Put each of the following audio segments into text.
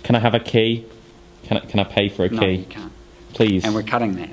Can I have a key? Can I pay for a key? No, you can't. Please. And we're cutting that.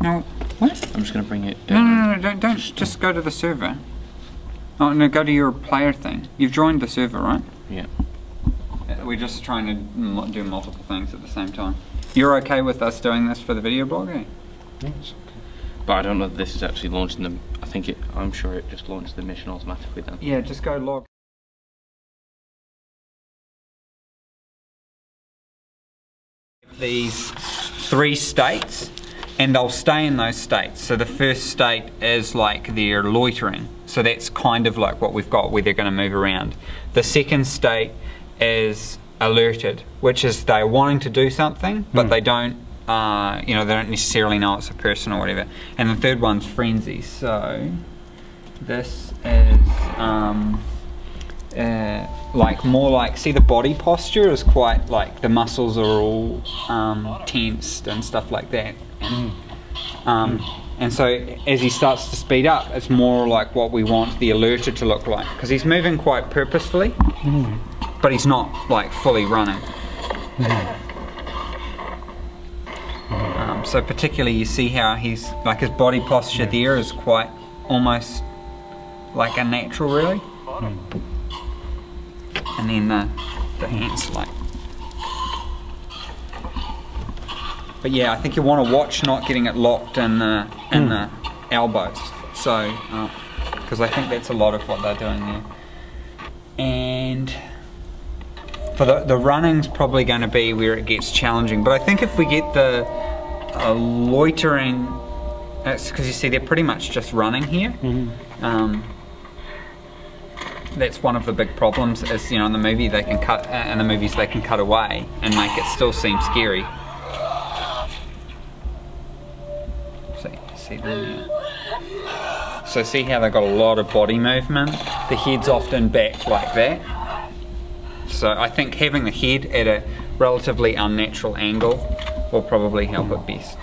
No, what? I'm just going to bring it down. No, don't just go to the server. Oh, no, go to your player thing. You've joined the server, right? Yeah. We're just trying to do multiple things at the same time. You're okay with us doing this for the video blog, eh? Yeah, it's okay. But I don't know if this is actually launching them. I'm sure it just launched the mission automatically then. Yeah, just go log. These 3 states, and they'll stay in those states. So the first state is like they're loitering. So that's kind of like what we've got where they're going to move around. The second state is alerted, which is they're wanting to do something, but they don't, you know, they don't necessarily know it's a person or whatever. And the third one's frenzy. So this is like more like, see the body posture is quite like the muscles are all tensed and stuff like that. And so as he starts to speed up, it's more like what we want the alerted to look like, because he's moving quite purposefully, but he's not like fully running. So particularly you see how he's like his body posture there is quite almost like a natural, really. And then the hands like. But yeah, I think you want to watch not getting it locked in the elbows. So, because I think that's a lot of what they're doing there. And for the running's probably going to be where it gets challenging. But I think if we get the loitering, because you see they're pretty much just running here. That's one of the big problems. Is, you know, in the movie they can cut, in the movies they can cut away and make it still seem scary. See them there. So see how they've got a lot of body movement? The head's often back like that. So I think having the head at a relatively unnatural angle will probably help it best.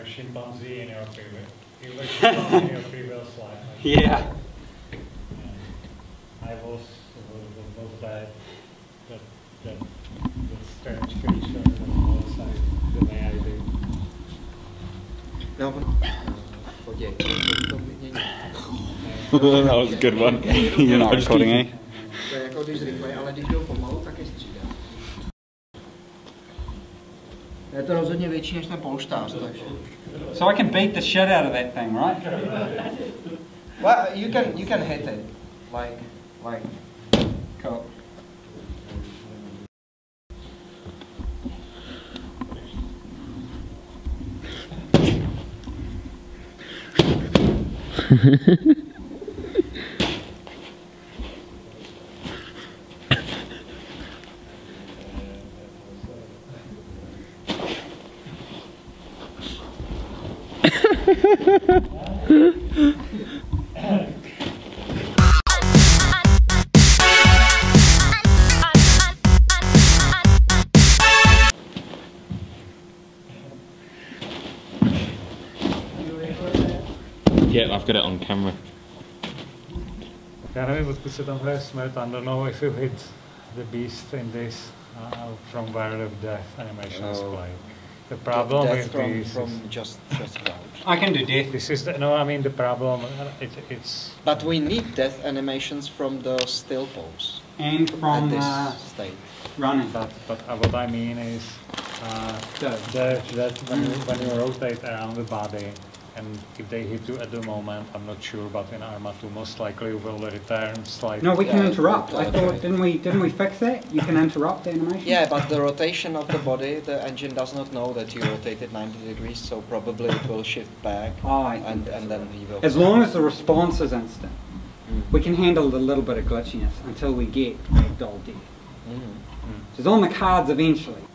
Chimpanzee in your previous, you were chimpanzee in your previous life. Yeah. I was that strange creature that was the way I do. No, That was a good one. You're not recording, eh? to je jako když zrychlej, ale když jdou pomalu, tak je střídá. Je to rozhodně větší než ten polštář, takže. So I can beat the shit out of that thing, right? Well, you can hit it, like. Cool. Yeah, I've got it on camera. Já nevím, odkud se tam hraje smrt. I don't know if you hit the beast in this from where the death animations play. The problem with these from just about. I can do death. This is no, I mean the problem. It's. But we need death animations from the still pose And at from this state. running. But what I mean is that when you rotate around the body, and if they hit you at the moment, I'm not sure, but in Arma 2 most likely you will return slightly. No, we can Yeah, interrupt. I okay. thought, didn't we fix that? You can interrupt the animation. Yeah, but the rotation of the body, the engine does not know that you rotated 90 degrees, so probably it will shift back, Oh, I and think then he will. as long as the response is instant, we can handle a little bit of glitchiness until we get ragdoll death. So it's on the cards eventually.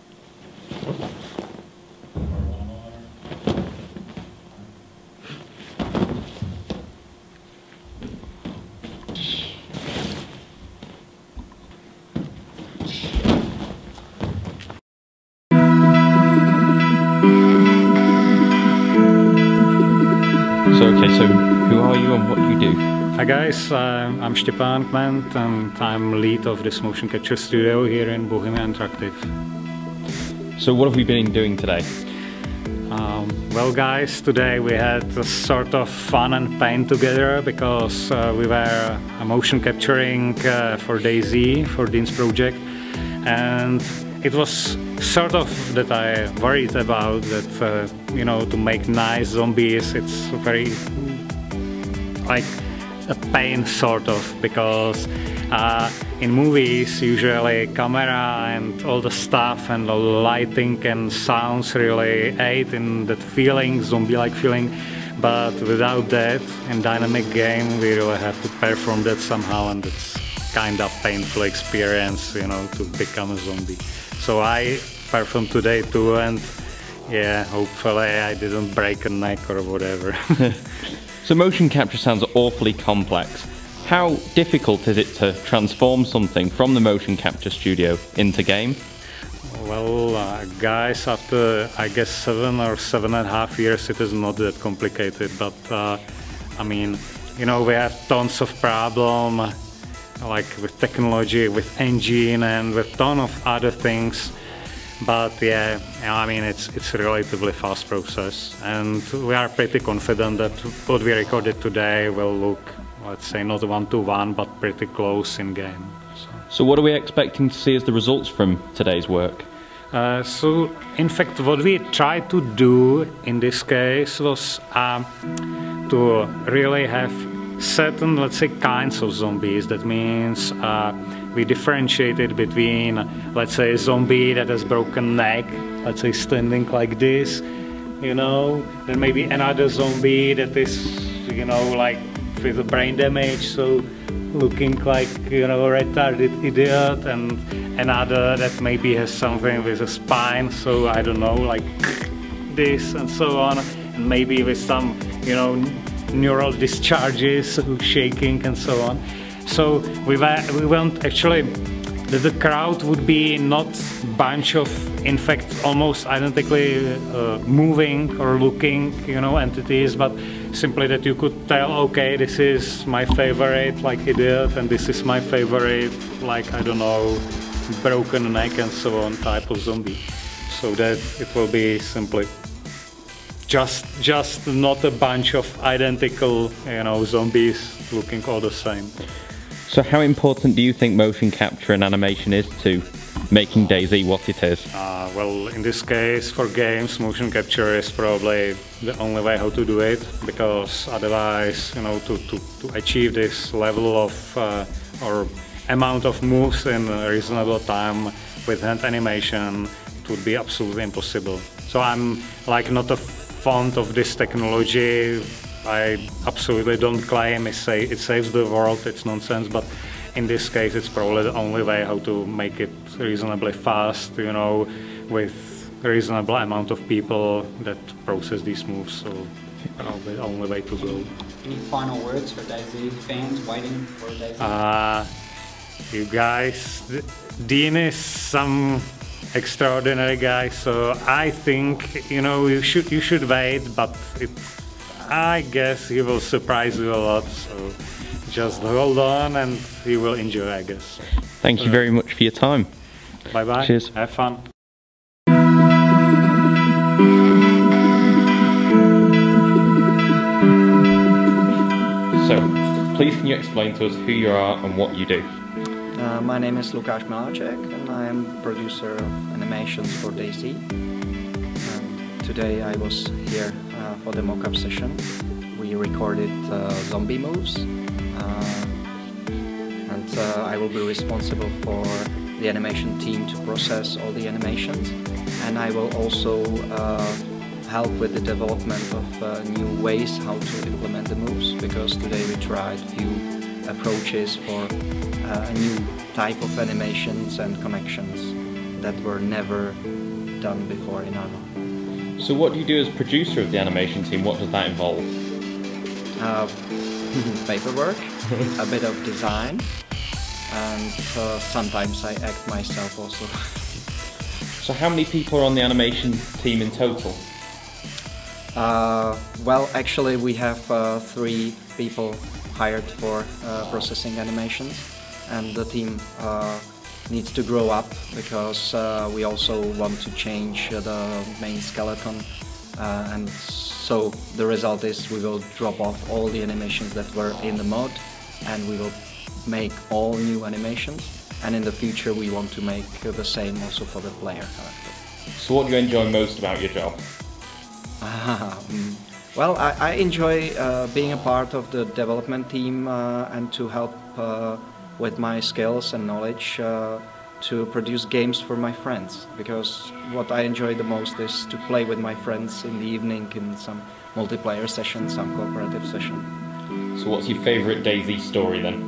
So who are you and what do you do? Hi guys, I'm Stepan Kment and I'm lead of this motion capture studio here in Bohemia Interactive. So what have we been doing today? Well guys, today we had a sort of fun and pain together because we were motion capturing for DayZ, for Dean's project, and it was sort of that I worried about that, you know, to make nice zombies, it's very like a pain sort of, because in movies usually camera and all the stuff and the lighting and sounds really aid in that feeling, zombie-like feeling, but without that in dynamic game we really have to perform that somehow, and it's kind of painful experience, you know, to become a zombie. So I performed today too, and yeah, hopefully I didn't break a neck or whatever. So motion capture sounds awfully complex. How difficult is it to transform something from the motion capture studio into game? Well, guys, after I guess 7 or 7.5 years, it is not that complicated. But I mean, you know, we have tons of problems, like with technology, with engine, and with ton of other things. But yeah, I mean, it's a relatively fast process, and we are pretty confident that what we recorded today will look, let's say, not 1-to-1, but pretty close in game. So what are we expecting to see as the results from today's work? So, in fact, what we tried to do in this case was to really have certain, let's say, kinds of zombies. That means we differentiated between, let's say, a zombie that has broken neck, let's say standing like this, you know, then maybe another zombie that is, you know, like with a brain damage, so looking like, you know, a retarded idiot, and another that maybe has something with a spine, so I don't know, like this and so on, and maybe with some, you know, neural discharges, shaking and so on. So we want actually that the crowd would be not bunch of, in fact, almost identically moving or looking, you know, entities, but simply that you could tell, okay, this is my favorite, like idiot, and this is my favorite, like, I don't know, broken neck and so on type of zombie. So that it will be simply just not a bunch of identical, you know, zombies looking all the same. So how important do you think motion capture and animation is to making DayZ what it is? Well, in this case, for games, motion capture is probably the only way how to do it, because otherwise, you know, to achieve this level of or amount of moves in a reasonable time with hand animation, it would be absolutely impossible. So I'm like not a fond of this technology. I absolutely don't claim it saves the world, it's nonsense, but in this case it's probably the only way how to make it reasonably fast, you know, with a reasonable amount of people that process these moves, so probably the only way to go. Any final words for DayZ fans waiting for DayZ? You guys, Dean is some extraordinary guy, so I think, you know, you should wait, but I guess he will surprise you a lot, so just hold on and you will enjoy, I guess. Thank you very much for your time. Bye bye. Cheers. Have fun. So, please can you explain to us who you are and what you do? My name is Lukáš Miláček and I am producer of animations for DayZ. Today I was here for the mock-up session. We recorded zombie moves and I will be responsible for the animation team to process all the animations, and I will also help with the development of new ways how to implement the moves, because today we tried a few approaches for a new type of animations and connections that were never done before in Arno. So what do you do as producer of the animation team? What does that involve? Paperwork, a bit of design, and sometimes I act myself also. So how many people are on the animation team in total? Well, actually we have 3 people hired for processing animations, and the team needs to grow up because we also want to change the main skeleton, and so the result is we will drop off all the animations that were in the mod and we will make all new animations, and in the future we want to make the same also for the player character. So what do you enjoy most about your job? Well, I enjoy being a part of the development team and to help with my skills and knowledge to produce games for my friends, because what I enjoy the most is to play with my friends in the evening in some multiplayer session, some cooperative session. So what's your favourite DayZ story then?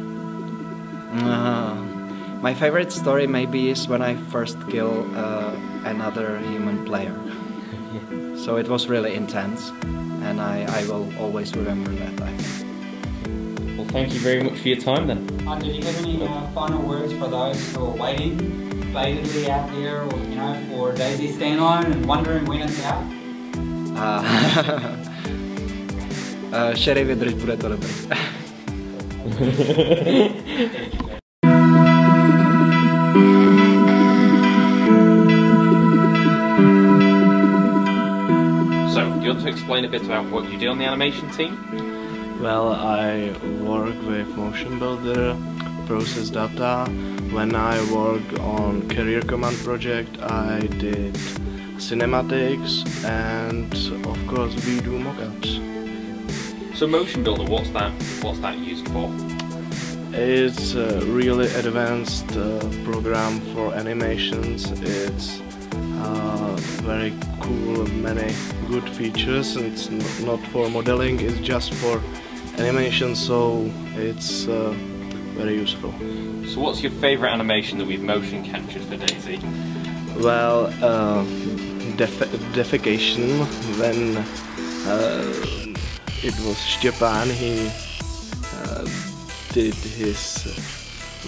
My favorite story maybe is when I first kill another human player. So it was really intense, and I will always remember that, I think. Well, thank you very much for your time then. Did you have any final words for those who are waiting batedly out there, or you know, for DayZ standalone and wondering when it's out? Sherry, vydrž, bude to dobrý. So, do you want to explain a bit about what you do on the animation team? Well, I work with Motion Builder, process data. When I work on Career Command project, I did cinematics, and of course we do mockups. So Motion Builder, what's that used for? It's a really advanced program for animations. It's very cool, many good features, and it's not for modeling, it's just for animation, so it's very useful. So what's your favourite animation that we've motion captured for DayZ? Well, defecation, when it was Stepan, he did his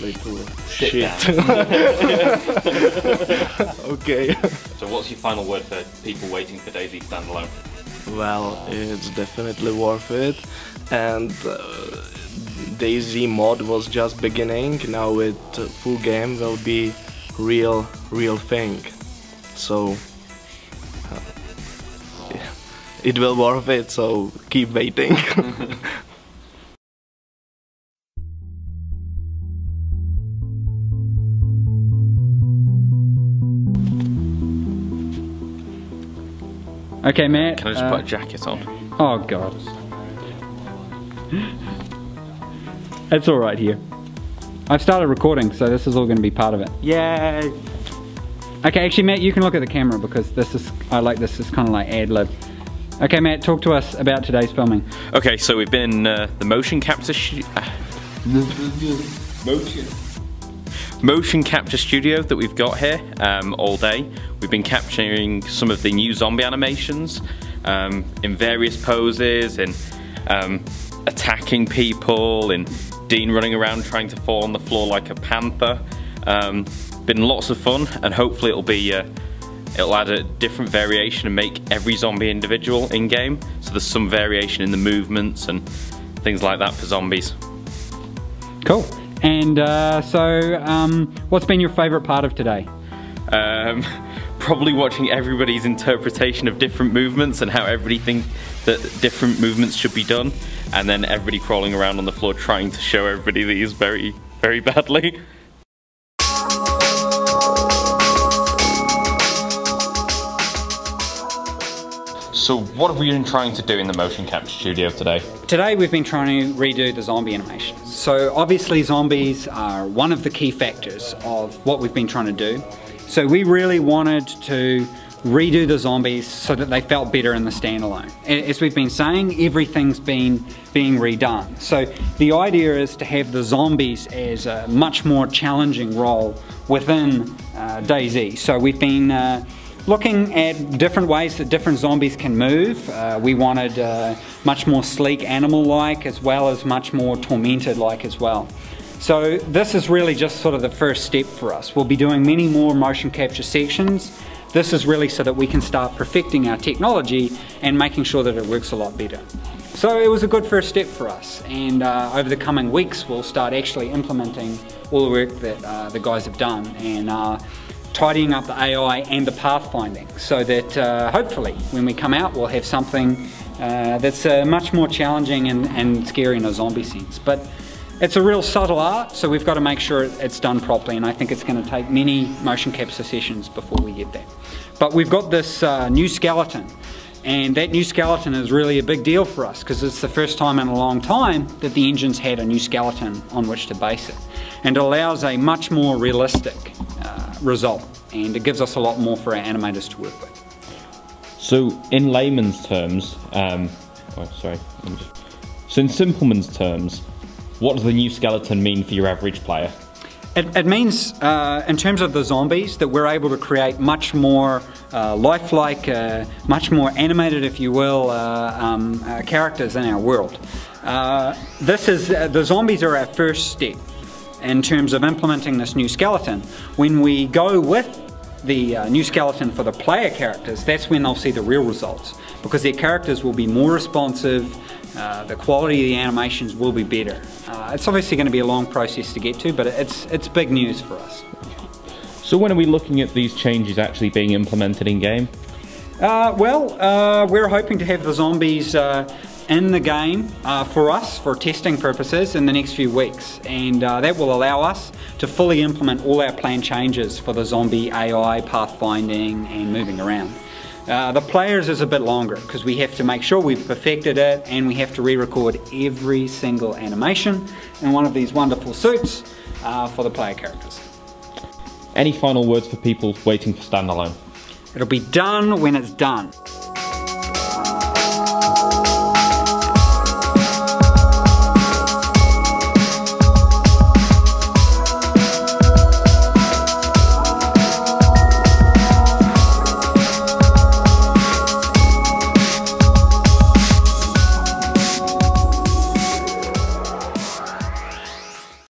little shit. Okay. So what's your final word for people waiting for DayZ standalone? Well, it's definitely worth it, and DayZ mod was just beginning. Now with full game will be real thing. So it will worth it. So keep waiting. Okay, Matt. Can I just put a jacket on? Oh God. It's all right here. I've started recording, so this is all going to be part of it. Yay! Okay, actually, Matt, you can look at the camera because this is, I like this. It's kind of like ad lib. Okay, Matt, talk to us about today's filming. Okay, so we've been in the motion capture motion capture studio that we've got here all day. We've been capturing some of the new zombie animations in various poses, in attacking people, in Dean running around trying to fall on the floor like a panther. Been lots of fun, and hopefully it'll add a different variation and make every zombie individual in game. So there's some variation in the movements and things like that for zombies. Cool. And what's been your favourite part of today? Probably watching everybody's interpretation of different movements and how everybody thinks that different movements should be done, and then everybody crawling around on the floor trying to show everybody these very, very badly. So what have we been trying to do in the motion capture studio today? Today we've been trying to redo the zombie animations. So obviously zombies are one of the key factors of what we've been trying to do. So we really wanted to redo the zombies so that they felt better in the standalone. As we've been saying, everything's being redone. So the idea is to have the zombies as a much more challenging role within DayZ. So we've been looking at different ways that different zombies can move. We wanted much more sleek animal-like, as well as much more tormented-like as well. So this is really just sort of the first step for us. We'll be doing many more motion capture sections. This is really so that we can start perfecting our technology and making sure that it works a lot better. So it was a good first step for us, and over the coming weeks we'll start actually implementing all the work that the guys have done, and tidying up the AI and the pathfinding, so that hopefully when we come out we'll have something that's much more challenging and scary in a zombie sense. But it's a real subtle art, so we've got to make sure it's done properly, and I think it's going to take many motion capture sessions before we get there. But we've got this new skeleton, and that new skeleton is really a big deal for us because it's the first time in a long time that the engine's had a new skeleton on which to base it, and it allows a much more realistic result, and it gives us a lot more for our animators to work with. So in layman's terms, so in simpleman's terms, what does the new skeleton mean for your average player? It means, in terms of the zombies, that we're able to create much more lifelike, much more animated, if you will, characters in our world. The zombies are our first step in terms of implementing this new skeleton. When we go with the new skeleton for the player characters, that's when they'll see the real results, because their characters will be more responsive, the quality of the animations will be better. It's obviously going to be a long process to get to, but it's big news for us. So when are we looking at these changes actually being implemented in game? We're hoping to have the zombies in the game for us, for testing purposes, in the next few weeks, and that will allow us to fully implement all our planned changes for the zombie AI, pathfinding and moving around. The players is a bit longer because we have to make sure we've perfected it, and we have to re-record every single animation in one of these wonderful suits for the player characters. Any final words for people waiting for standalone? It'll be done when it's done.